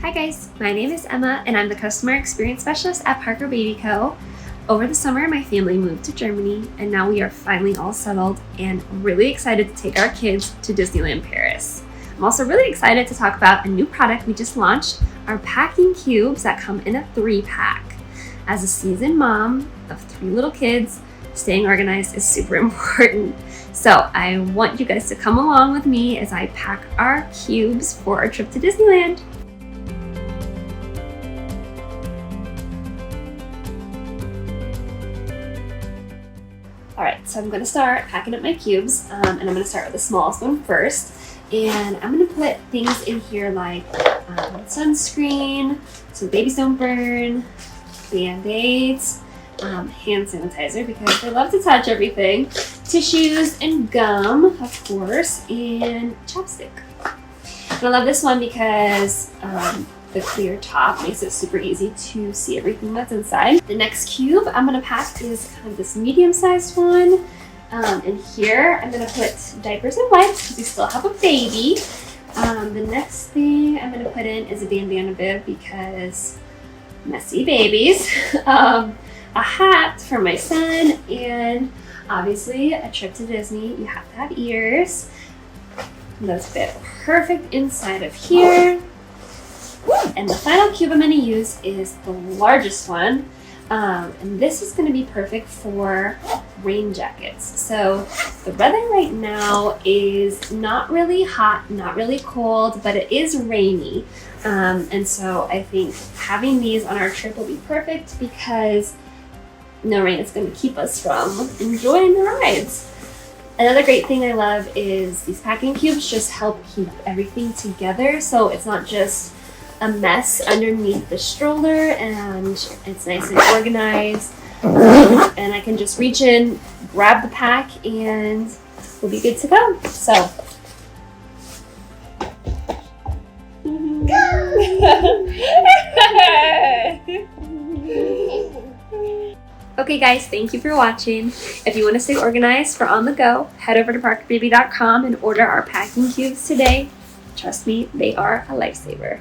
Hi guys, my name is Emma and I'm the Customer Experience Specialist at Parker Baby Co. Over the summer, my family moved to Germany and now we are finally all settled and really excited to take our kids to Disneyland Paris. I'm also really excited to talk about a new product we just launched, our packing cubes that come in a 3-pack. As a seasoned mom of 3 little kids, staying organized is super important. So I want you guys to come along with me as I pack our cubes for our trip to Disneyland. All right, so I'm gonna start packing up my cubes, and I'm gonna start with the smallest one first. And I'm gonna put things in here like sunscreen, some Babies Don't Burn, Band-Aids, hand sanitizer because they love to touch everything, tissues and gum, of course, and chapstick. And I love this one because the clear top makes it super easy to see everything that's inside. The next cube I'm gonna pack is kind of this medium-sized one. And here I'm gonna put diapers and wipes because we still have a baby. The next thing I'm gonna put in is a bandana bib because messy babies. A hat for my son, and obviously a trip to Disney, you have to have ears. Those fit perfect inside of here. And the final cube I'm going to use is the largest one, and this is going to be perfect for rain jackets. So the weather right now is not really hot, not really cold, but it is rainy, and so I think having these on our trip will be perfect because no rain is going to keep us from enjoying the rides. Another great thing I love is these packing cubes just help keep everything together, so it's not just a mess underneath the stroller, and it's nice and organized, and I can just reach in, grab the pack, and we'll be good to go. So okay guys, thank you for watching. If you want to stay organized for on the go, head over to parkerbaby.com and order our packing cubes today. Trust me, they are a lifesaver.